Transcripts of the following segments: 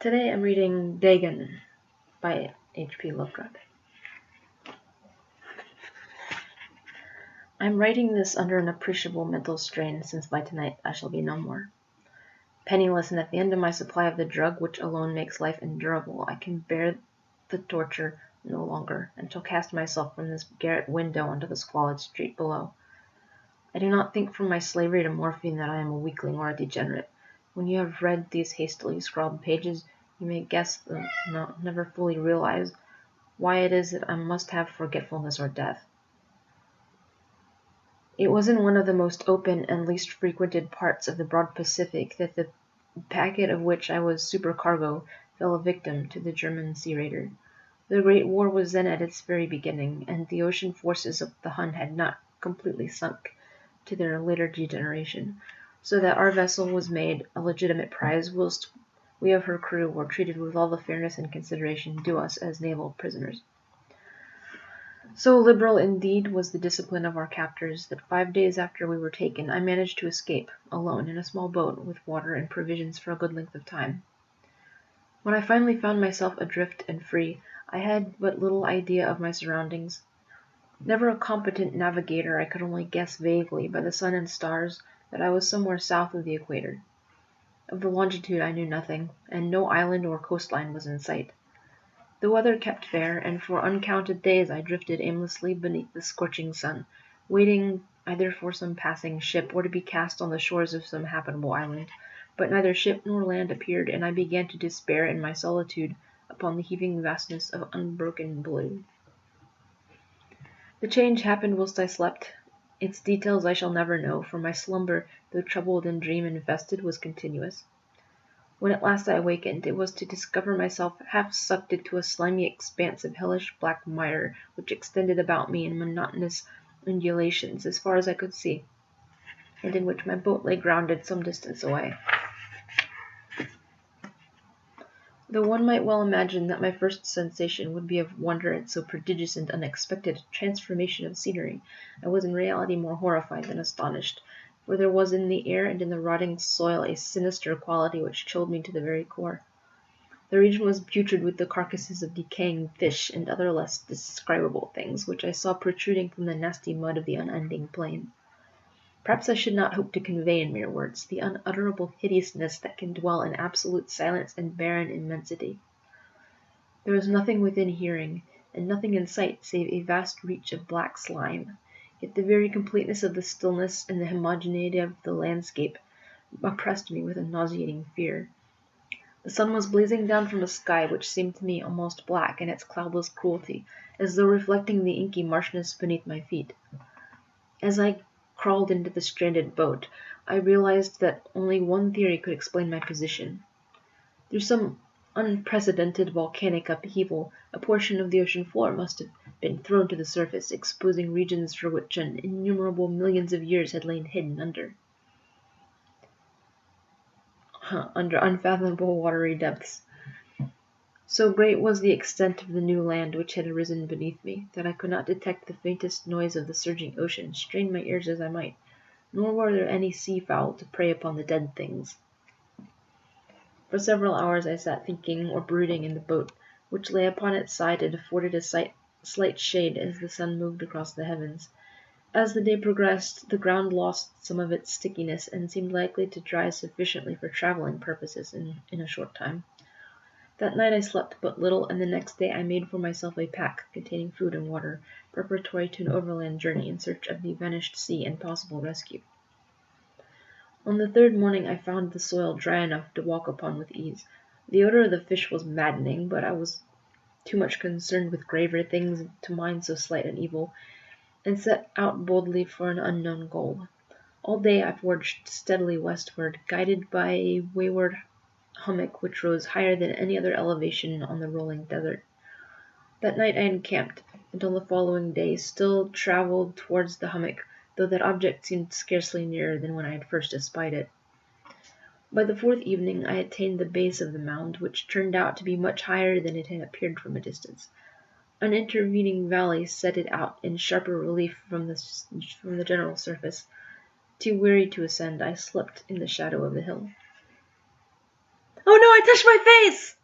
Today I'm reading Dagon by HP Lovecraft. I'm writing this under an appreciable mental strain, since by tonight I shall be no more. Penniless and at the end of my supply of the drug which alone makes life endurable, I can bear the torture no longer, and shall cast myself from this garret window onto the squalid street below. I do not think from my slavery to morphine that I am a weakling or a degenerate. When you have read these hastily scrawled pages, you may guess, though never fully realize, why it is that I must have forgetfulness or death. It was in one of the most open and least frequented parts of the broad Pacific that the packet of which I was supercargo fell a victim to the German sea raider. The Great War was then at its very beginning, and the ocean forces of the Hun had not completely sunk to their later degeneration, so that our vessel was made a legitimate prize, whilst we of her crew were treated with all the fairness and consideration due us as naval prisoners. So liberal indeed was the discipline of our captors that 5 days after we were taken I managed to escape, alone, in a small boat with water and provisions for a good length of time. When I finally found myself adrift and free, I had but little idea of my surroundings. Never a competent navigator, I could only guess vaguely by the sun and stars that I was somewhere south of the equator. Of the longitude I knew nothing, and no island or coastline was in sight. The weather kept fair, and for uncounted days I drifted aimlessly beneath the scorching sun, waiting either for some passing ship or to be cast on the shores of some habitable island. But neither ship nor land appeared, and I began to despair in my solitude upon the heaving vastness of unbroken blue. The change happened whilst I slept. Its details I shall never know, for my slumber, though troubled and dream-infested, was continuous. When at last I awakened, it was to discover myself half sucked into a slimy expanse of hellish black mire which extended about me in monotonous undulations as far as I could see, and in which my boat lay grounded some distance away. Though one might well imagine that my first sensation would be of wonder at so prodigious and unexpected transformation of scenery, I was in reality more horrified than astonished, for there was in the air and in the rotting soil a sinister quality which chilled me to the very core. The region was putrid with the carcasses of decaying fish and other less describable things, which I saw protruding from the nasty mud of the unending plain. Perhaps I should not hope to convey in mere words the unutterable hideousness that can dwell in absolute silence and barren immensity. There was nothing within hearing, and nothing in sight save a vast reach of black slime, yet the very completeness of the stillness and the homogeneity of the landscape oppressed me with a nauseating fear. The sun was blazing down from a sky which seemed to me almost black in its cloudless cruelty, as though reflecting the inky marshness beneath my feet. As I crawled into the stranded boat, I realized that only one theory could explain my position. Through some unprecedented volcanic upheaval, a portion of the ocean floor must have been thrown to the surface, exposing regions for which innumerable millions of years had lain hidden under unfathomable watery depths. So great was the extent of the new land which had arisen beneath me, that I could not detect the faintest noise of the surging ocean, strain my ears as I might, nor were there any sea-fowl to prey upon the dead things. For several hours I sat thinking or brooding in the boat, which lay upon its side and afforded a slight shade as the sun moved across the heavens. As the day progressed, the ground lost some of its stickiness and seemed likely to dry sufficiently for travelling purposes in a short time. That night I slept but little, and the next day I made for myself a pack containing food and water, preparatory to an overland journey in search of the vanished sea and possible rescue. On the third morning I found the soil dry enough to walk upon with ease. The odor of the fish was maddening, but I was too much concerned with graver things to mind so slight an evil, and set out boldly for an unknown goal. All day I forged steadily westward, guided by a wayward hummock which rose higher than any other elevation on the rolling desert. That night I encamped, and on the following day still travelled towards the hummock, though that object seemed scarcely nearer than when I had first espied it. By the fourth evening I attained the base of the mound, which turned out to be much higher than it had appeared from a distance. An intervening valley set it out in sharper relief from the general surface. Too weary to ascend, I slept in the shadow of the hill. "Oh I touched my face!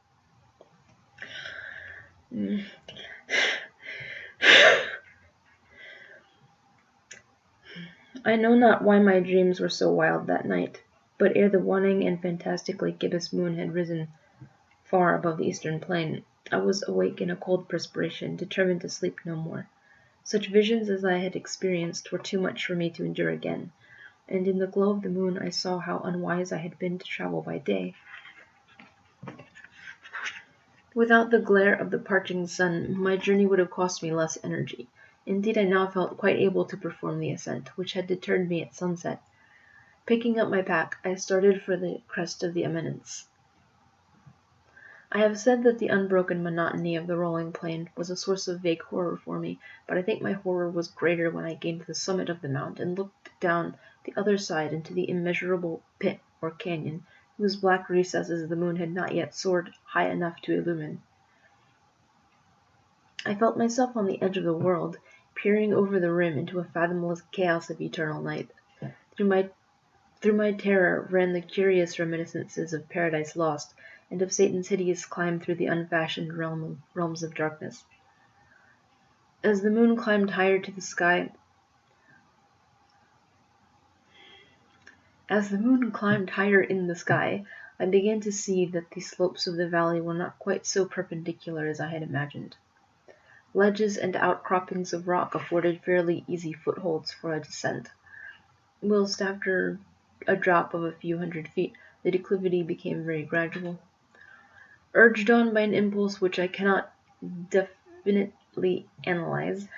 I know not why my dreams were so wild that night, but ere the waning and fantastically gibbous moon had risen far above the eastern plain, I was awake in a cold perspiration, determined to sleep no more. Such visions as I had experienced were too much for me to endure again, and in the glow of the moon I saw how unwise I had been to travel by day. Without the glare of the parching sun, my journey would have cost me less energy. Indeed, I now felt quite able to perform the ascent, which had deterred me at sunset. Picking up my pack, I started for the crest of the eminence. I have said that the unbroken monotony of the rolling plain was a source of vague horror for me, but I think my horror was greater when I gained the summit of the mount and looked down the other side into the immeasurable pit or canyon, whose black recesses the moon had not yet soared high enough to illumine. I felt myself on the edge of the world, peering over the rim into a fathomless chaos of eternal night. Through my terror ran the curious reminiscences of Paradise Lost, and of Satan's hideous climb through the unfashioned realms of darkness. As the moon climbed higher in the sky, I began to see that the slopes of the valley were not quite so perpendicular as I had imagined. Ledges and outcroppings of rock afforded fairly easy footholds for a descent, whilst after a drop of a few hundred feet, the declivity became very gradual. Urged on by an impulse which I cannot definitely analyze,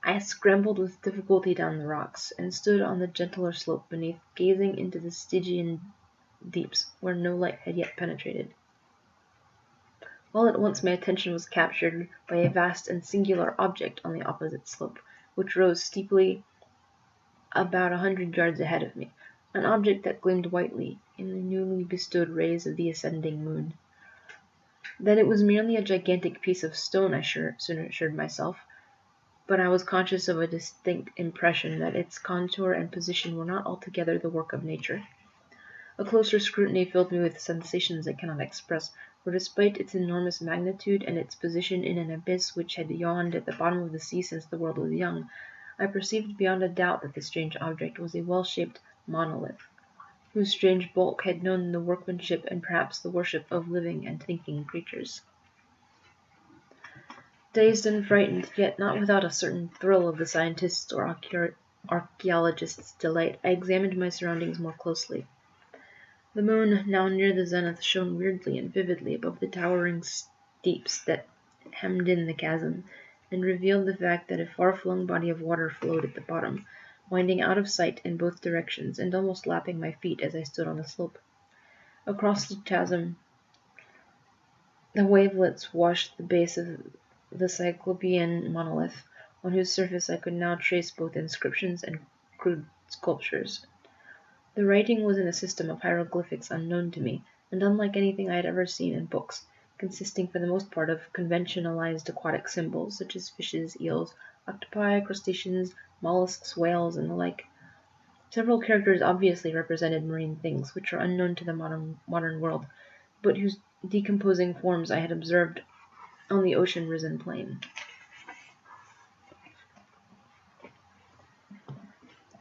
I scrambled with difficulty down the rocks, and stood on the gentler slope beneath, gazing into the Stygian deeps where no light had yet penetrated. All at once my attention was captured by a vast and singular object on the opposite slope, which rose steeply about 100 yards ahead of me, an object that gleamed whitely in the newly bestowed rays of the ascending moon. That it was merely a gigantic piece of stone I soon assured myself, but I was conscious of a distinct impression that its contour and position were not altogether the work of nature. A closer scrutiny filled me with sensations I cannot express, for despite its enormous magnitude and its position in an abyss which had yawned at the bottom of the sea since the world was young, I perceived beyond a doubt that the strange object was a well-shaped monolith, whose strange bulk had known the workmanship and perhaps the worship of living and thinking creatures. Dazed and frightened, yet not without a certain thrill of the scientist's or archaeologist's delight, I examined my surroundings more closely. The moon, now near the zenith, shone weirdly and vividly above the towering steeps that hemmed in the chasm, and revealed the fact that a far-flung body of water flowed at the bottom, winding out of sight in both directions, and almost lapping my feet as I stood on the slope. Across the chasm, the wavelets washed the base of the Cyclopean monolith, on whose surface I could now trace both inscriptions and crude sculptures. The writing was in a system of hieroglyphics unknown to me, and unlike anything I had ever seen in books, consisting for the most part of conventionalized aquatic symbols, such as fishes, eels, octopi, crustaceans, mollusks, whales, and the like. Several characters obviously represented marine things, which are unknown to the modern world, but whose decomposing forms I had observed on the ocean-risen plain.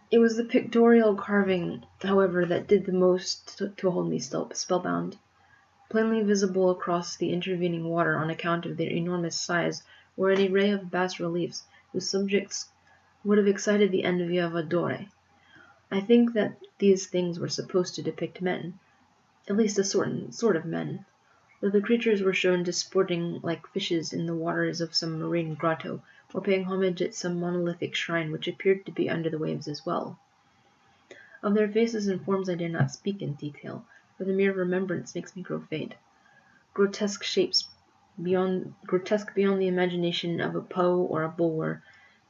It was the pictorial carving, however, that did the most to hold me spellbound. Plainly visible across the intervening water on account of their enormous size were an array of bas-reliefs whose subjects would have excited the envy of a Dore. I think that these things were supposed to depict men, at least a sort of men, though the creatures were shown disporting like fishes in the waters of some marine grotto, or paying homage at some monolithic shrine which appeared to be under the waves as well. Of their faces and forms I dare not speak in detail, for the mere remembrance makes me grow faint. Grotesque beyond the imagination of a Poe or a Bulwer,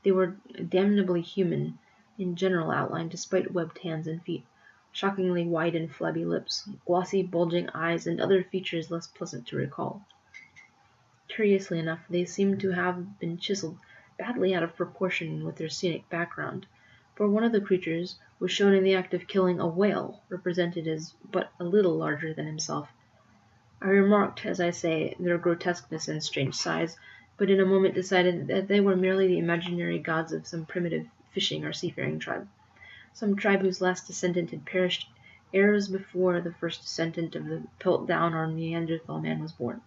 they were damnably human in general outline, despite webbed hands and feet, shockingly wide and flabby lips, glossy bulging eyes, and other features less pleasant to recall. Curiously enough, they seemed to have been chiseled badly out of proportion with their scenic background, for one of the creatures was shown in the act of killing a whale, represented as but a little larger than himself. I remarked, as I say, their grotesqueness and strange size, but in a moment decided that they were merely the imaginary gods of some primitive fishing or seafaring tribe, some tribe whose last descendant had perished eras before the first descendant of the Piltdown or Neanderthal man was born.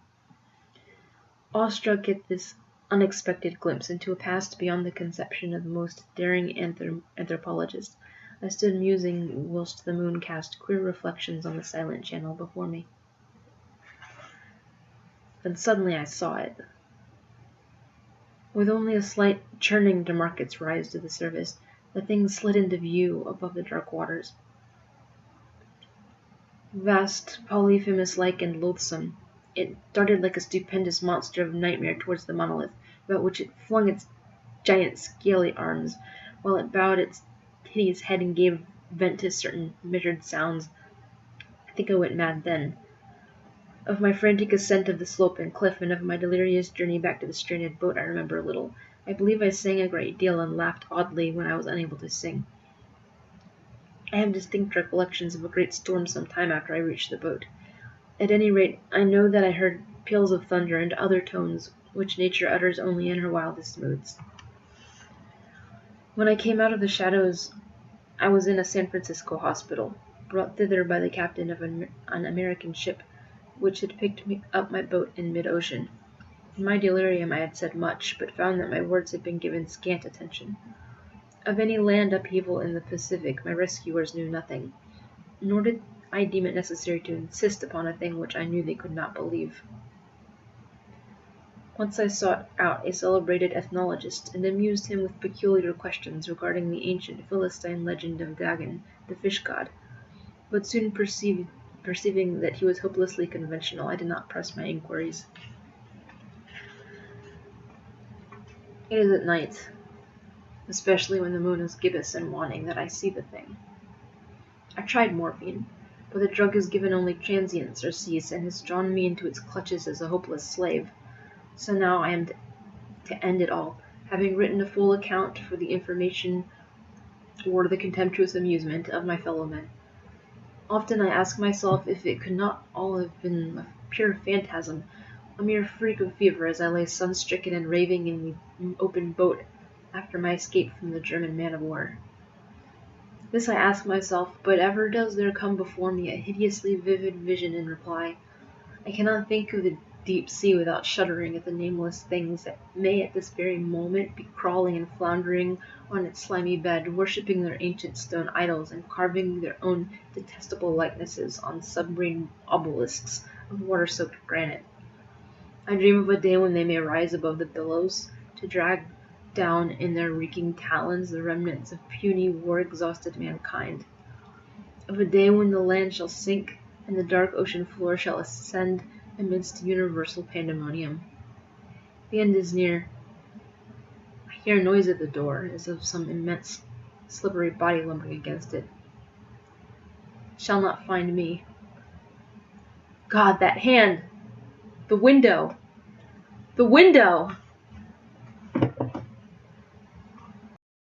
Awestruck at this unexpected glimpse into a past beyond the conception of the most daring anthropologist, I stood musing whilst the moon cast queer reflections on the silent channel before me. Then suddenly I saw it. With only a slight churning to mark its rise to the surface, the thing slid into view above the dark waters. Vast, Polyphemus-like and loathsome, it darted like a stupendous monster of nightmare towards the monolith, about which it flung its giant scaly arms, while it bowed its hideous head and gave vent to certain measured sounds. I think I went mad then. Of my frantic ascent of the slope and cliff, and of my delirious journey back to the stranded boat, I remember little. I believe I sang a great deal and laughed oddly when I was unable to sing. I have distinct recollections of a great storm some time after I reached the boat. At any rate, I know that I heard peals of thunder and other tones which nature utters only in her wildest moods. When I came out of the shadows, I was in a San Francisco hospital, brought thither by the captain of an American ship, which had picked up my boat in mid-ocean. In my delirium I had said much, but found that my words had been given scant attention. Of any land upheaval in the Pacific my rescuers knew nothing, nor did I deem it necessary to insist upon a thing which I knew they could not believe. Once I sought out a celebrated ethnologist, and amused him with peculiar questions regarding the ancient Philistine legend of Dagon, the fish god, but soon perceiving that he was hopelessly conventional, I did not press my inquiries. It is at night, especially when the moon is gibbous and waning, that I see the thing. I tried morphine, but the drug is given only transient surcease and has drawn me into its clutches as a hopeless slave. So now I am to end it all, having written a full account for the information or the contemptuous amusement of my fellow men. Often I ask myself if it could not all have been a pure phantasm, a mere freak of fever, as I lay sun-stricken and raving in the open boat after my escape from the German man-of-war. This I ask myself, but ever does there come before me a hideously vivid vision in reply. I cannot think of the deep sea without shuddering at the nameless things that may at this very moment be crawling and floundering on its slimy bed, worshipping their ancient stone idols and carving their own detestable likenesses on submarine obelisks of water-soaked granite. I dream of a day when they may rise above the billows, to drag down in their reeking talons the remnants of puny, war-exhausted mankind. Of a day when the land shall sink and the dark ocean floor shall ascend amidst universal pandemonium. The end is near. I hear a noise at the door, as of some immense, slippery body lumbering against it. It shall not find me. God, that hand! The window! The window!